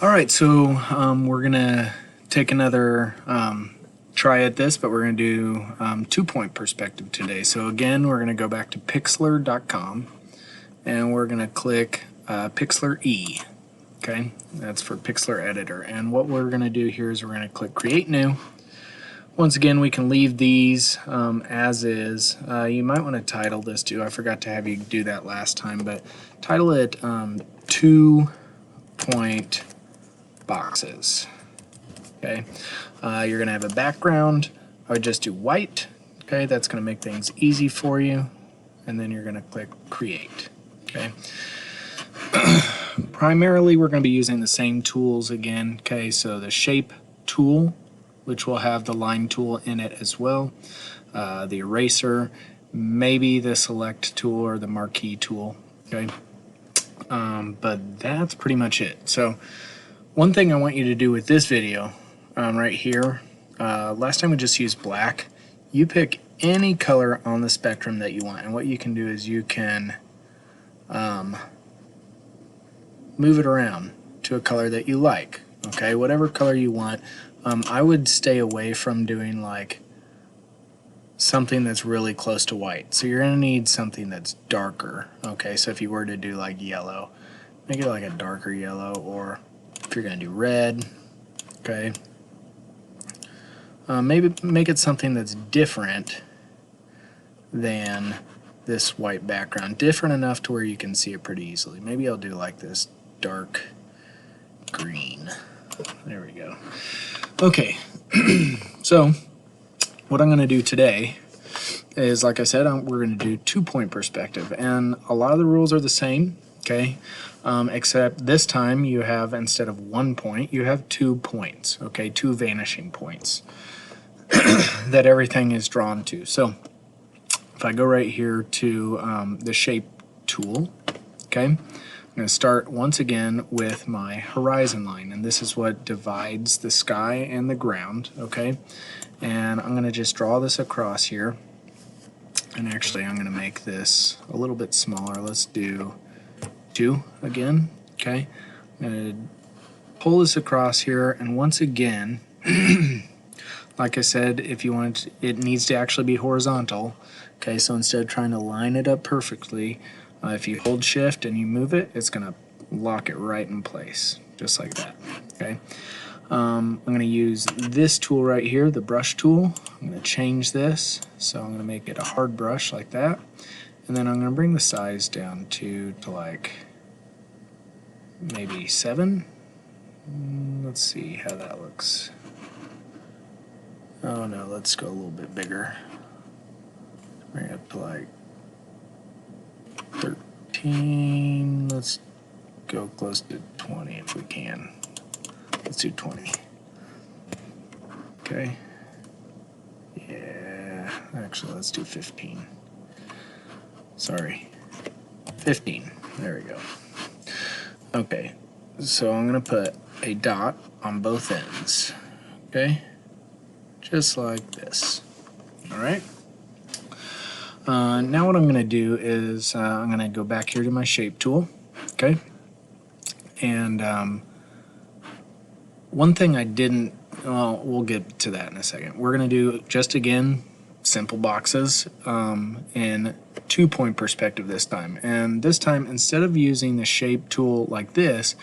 Alright, so we're going to take another try at this, but we're going to do two-point perspective today. So again, we're going to go back to pixlr.com and we're going to click Pixlr E. Okay, that's for Pixlr Editor. And what we're going to do here is we're going to click Create New. Once again, we can leave these as is. You might want to title this too. I forgot to have you do that last time, but title it 2-point boxes. Okay, you're going to have a background. I would just do white. Okay, that's going to make things easy for you. And then you're going to click Create. Okay. Primarily, we're going to be using the same tools again. Okay, so the Shape tool, which will have the line tool in it as well, the eraser, maybe the select tool or the marquee tool. Okay, but that's pretty much it. So one thing I want you to do with this video right here, last time we just used black. You pick any color on the spectrum that you want, and what you can do is you can move it around to a color that you like. Okay, whatever color you want. I would stay away from doing like something that's really close to white. So you're going to need something that's darker. Okay, so if you were to do like yellow, make it like a darker yellow, or if you're going to do red, okay, maybe make it something that's different than this white background. Different enough to where you can see it pretty easily. Maybe I'll do like this dark green. There we go. Okay, so what I'm going to do today is, like I said, we're going to do two-point perspective, and a lot of the rules are the same, okay, except this time you have, instead of 1 point, you have 2 points, okay, 2 vanishing points that everything is drawn to. So if I go right here to the Shape tool, okay, I'm going to start once again with my horizon line, and this is what divides the sky and the ground, okay? And I'm going to just draw this across here, and actually I'm going to make this a little bit smaller. Let's do 2 again, okay? I'm going to pull this across here, and once again, like I said, if you want it needs to actually be horizontal, okay? So instead of trying to line it up perfectly, if you hold shift and you move it, it's going to lock it right in place, just like that. Okay. I'm going to use this tool right here, the brush tool. I'm going to change this, so I'm going to make it a hard brush like that, and then I'm going to bring the size down to like maybe 7. Let's see how that looks. Oh no, let's go a little bit bigger. Bring it up to like 13. Let's go close to 20 if we can. Let's do 20. Okay. Yeah, actually let's do 15. Sorry. 15. There we go. Okay, so I'm going to put a dot on both ends. Okay? Just like this. Alright? Now what I'm going to do is I'm going to go back here to my Shape tool, okay? And one thing I didn't, well, we'll get to that in a second. We're going to do, just again, simple boxes in 2-point perspective this time. And this time, instead of using the Shape tool like this,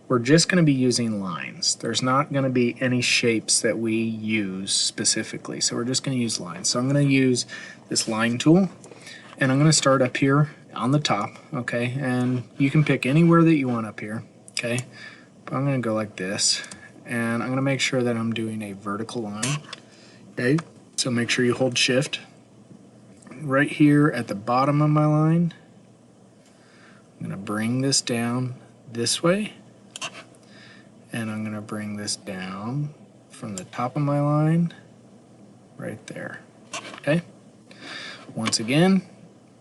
we're just going to be using lines. There's not going to be any shapes that we use specifically, so we're just going to use lines. So I'm going to use this line tool, and I'm going to start up here on the top, okay, and you can pick anywhere that you want up here, okay, but I'm going to go like this, and I'm going to make sure that I'm doing a vertical line, okay, so make sure you hold shift. Right here at the bottom of my line, I'm going to bring this down this way, and I'm going to bring this down from the top of my line right there, okay? Once again,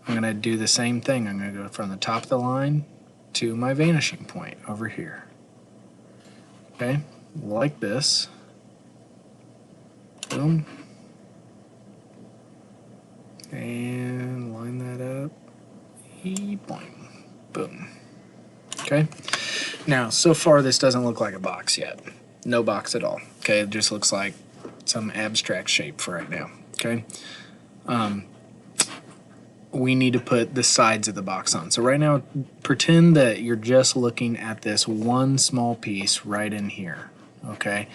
I'm going to do the same thing. I'm going to go from the top of the line to my vanishing point over here, okay? Like this. Boom. And line that up. Boing. Boom. Okay? Now, so far this doesn't look like a box yet. No box at all. Okay, it just looks like some abstract shape for right now. Okay. We need to put the sides of the box on. So right now, pretend that you're just looking at this one small piece right in here. Okay.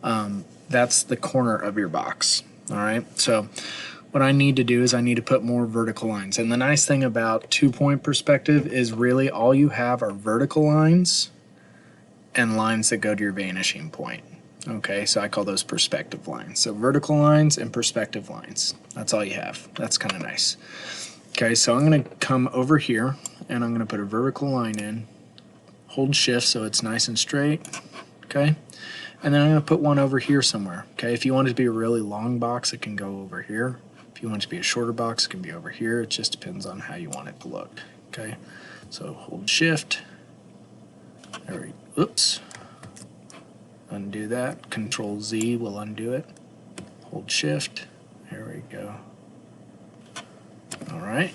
That's the corner of your box. All right. So what I need to do is I need to put more vertical lines. And the nice thing about 2-point perspective is really all you have are vertical lines and lines that go to your vanishing point. Okay, so I call those perspective lines. So vertical lines and perspective lines. That's all you have. That's kind of nice. Okay, so I'm going to come over here and I'm going to put a vertical line in. Hold shift so it's nice and straight. Okay, and then I'm going to put one over here somewhere. Okay, if you want it to be a really long box, it can go over here. If you want it to be a shorter box, it can be over here. It just depends on how you want it to look. Okay, so hold shift. There we, oops. Undo that. Control Z will undo it. Hold shift. There we go. All right.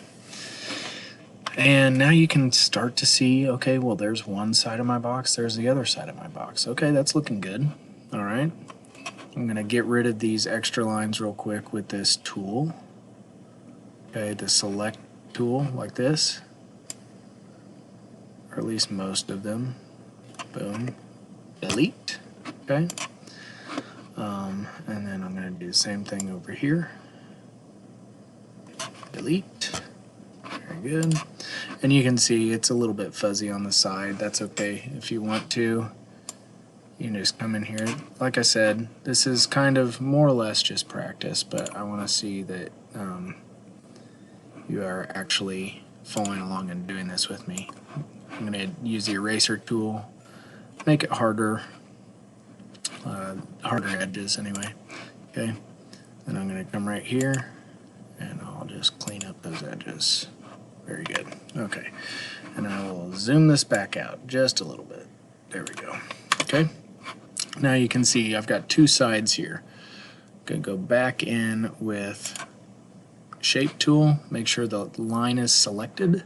And now you can start to see, okay, well, there's one side of my box, there's the other side of my box. Okay, that's looking good. All right. I'm going to get rid of these extra lines real quick with this tool. Okay, the select tool like this, or at least most of them. Boom. Delete. Okay. And then I'm going to do the same thing over here. Delete. Very good. And you can see it's a little bit fuzzy on the side. That's okay. If you want to, you can just come in here. Like I said, this is kind of more or less just practice, but I want to see that you are actually following along and doing this with me. I'm going to use the eraser tool, make it harder, harder edges anyway. Okay, then I'm going to come right here and I'll just clean up those edges. Very good. Okay, and I will zoom this back out just a little bit. There we go. Okay, now you can see I've got two sides here. I'm going to go back in with shape tool, make sure the line is selected.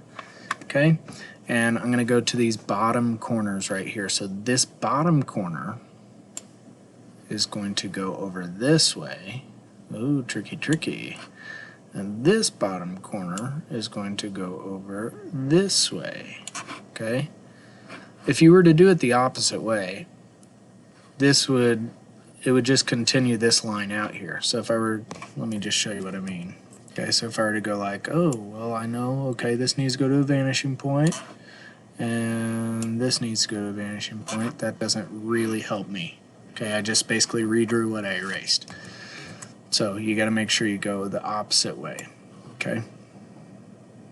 Okay, and I'm going to go to these bottom corners right here. So this bottom corner is going to go over this way. Ooh, tricky, tricky. And this bottom corner is going to go over this way. Okay? If you were to do it the opposite way, it would just continue this line out here. So if I were, let me just show you what I mean. Okay, so if I were to go like, oh, well, I know, okay, this needs to go to a vanishing point, and this needs to go to a vanishing point, that doesn't really help me. Okay, I just basically redrew what I erased. So you got to make sure you go the opposite way. Okay,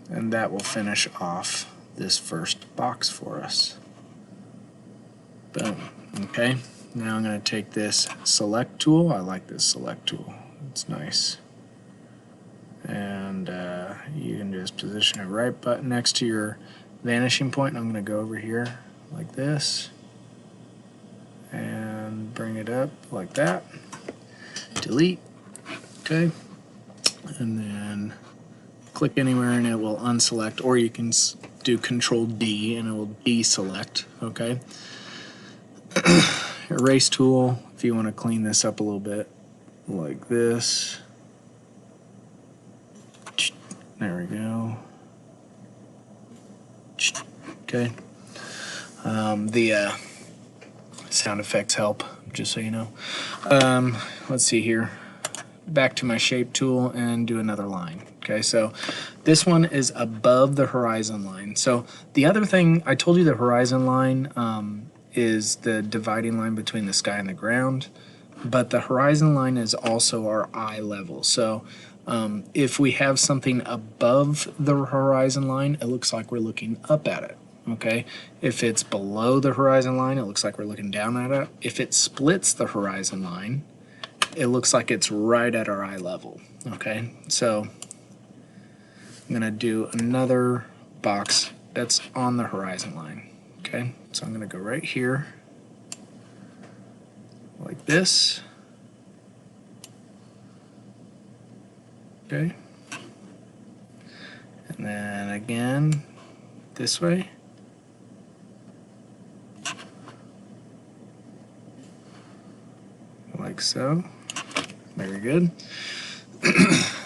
and that will finish off this first box for us. Boom. Okay, now I'm going to take this select tool. I like this select tool. It's nice. And you can just position it right button next to your vanishing point. And I'm going to go over here like this and bring it up like that. Delete. Okay, and then click anywhere and it will unselect, or you can do Control D and it will deselect. Okay, erase tool, if you want to clean this up a little bit like this. There we go. Okay, the sound effects help, just so you know. Let's see here. Back to my shape tool and do another line. Okay, so this one is above the horizon line. So the other thing, I told you the horizon line is the dividing line between the sky and the ground, but the horizon line is also our eye level. So if we have something above the horizon line, it looks like we're looking up at it. Okay, if it's below the horizon line, it looks like we're looking down at it. If it splits the horizon line, it looks like it's right at our eye level. Okay, so I'm going to do another box that's on the horizon line. Okay, so I'm going to go right here like this. Okay, and then again this way. like so. Very good.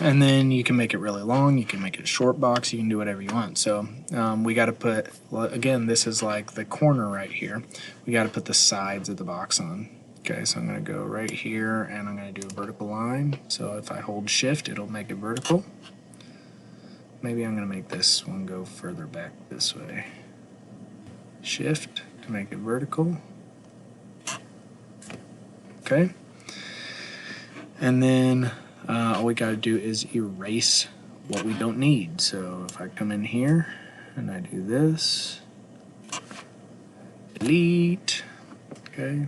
And then you can make it really long, you can make it a short box, you can do whatever you want. So we got to put, well, again, this is like the corner right here. We got to put the sides of the box on. Okay, so I'm going to go right here and I'm going to do a vertical line. So if I hold shift, it'll make it vertical. Maybe I'm going to make this one go further back this way. Shift to make it vertical. Okay. And then all we got to do is erase what we don't need. So if I come in here and I do this, delete, okay.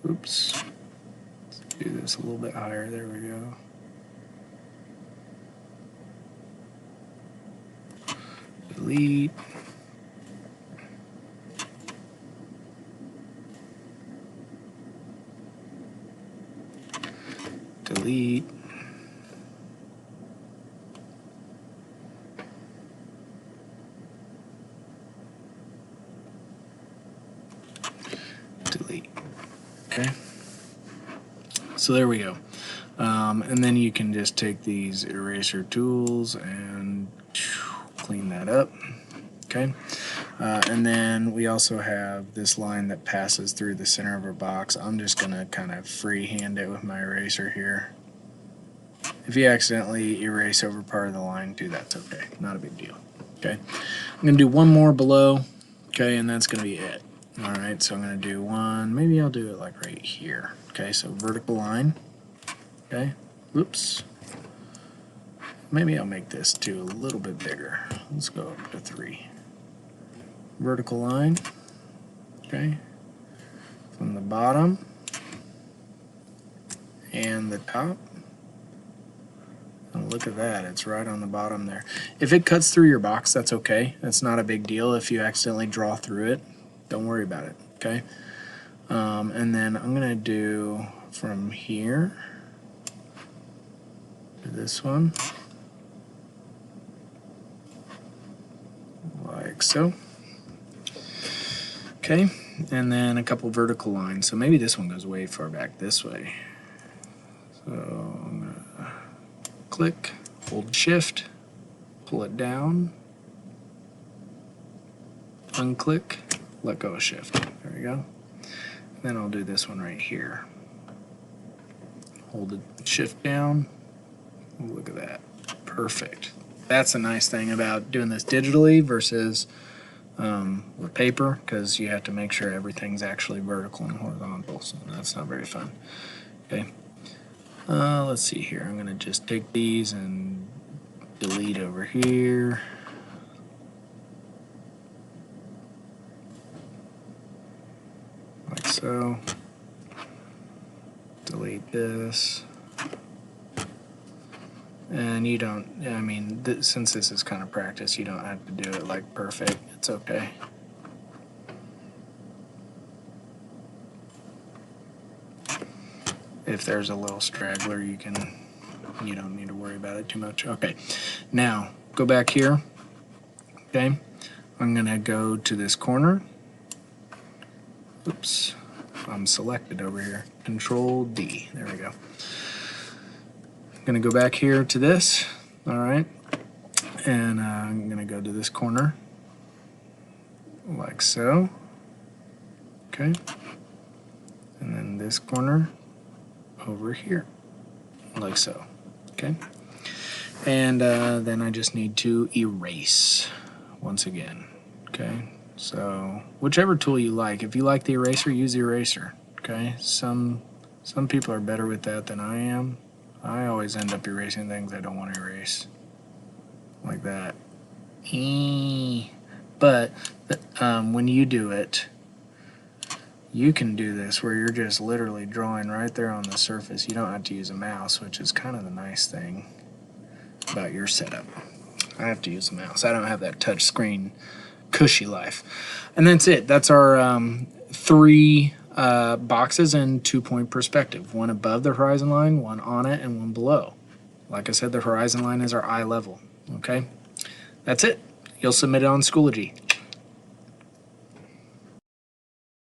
Oops. Let's do this a little bit higher. There we go. Delete. Delete. Delete. Okay. So there we go. And then you can just take these eraser tools and clean that up. Okay. And then we also have this line that passes through the center of our box. I'm just going to kind of freehand it with my eraser here. If you accidentally erase over part of the line too, that's okay. Not a big deal. Okay. I'm going to do one more below. Okay, and that's going to be it. Alright, so I'm going to do one. Maybe I'll do it like right here. Okay, so vertical line. Okay. Oops. Maybe I'll make this too a little bit bigger. Let's go up to 3. Vertical line, okay, from the bottom and the top. And look at that, it's right on the bottom there. If it cuts through your box, that's okay. That's not a big deal. If you accidentally draw through it, don't worry about it, okay? And then I'm going to do from here to this one, like so. Okay, and then a couple vertical lines. So maybe this one goes way far back this way. So I'm gonna click, hold shift, pull it down, unclick, let go of shift. There we go. And then I'll do this one right here. Hold the shift down. Look at that. Perfect. That's a nice thing about doing this digitally versus with paper, because you have to make sure everything's actually vertical and horizontal, so that's not very fun. Okay, let's see here. I'm going to just take these and delete over here. Like so. Delete this. And you don't, I mean, since this is kind of practice, you don't have to do it like perfect. It's okay. If there's a little straggler, you don't need to worry about it too much. Okay, now go back here. Okay, I'm gonna go to this corner. Oops, I'm selected over here. Control D, there we go. Going to go back here to this, all right, and I'm going to go to this corner, like so, okay, and then this corner over here, like so, okay, and then I just need to erase once again, okay, so whichever tool you like. If you like the eraser, use the eraser, okay. Some people are better with that than I am. I always end up erasing things I don't want to erase. Like that. But when you do it, you can do this where you're just literally drawing right there on the surface. You don't have to use a mouse, which is kind of the nice thing about your setup. I have to use a mouse. I don't have that touch screen cushy life. And that's it. That's our 3 boxes in 2-point perspective. One above the horizon line, one on it, and one below. Like I said, the horizon line is our eye level. Okay? That's it. You'll submit it on Schoology.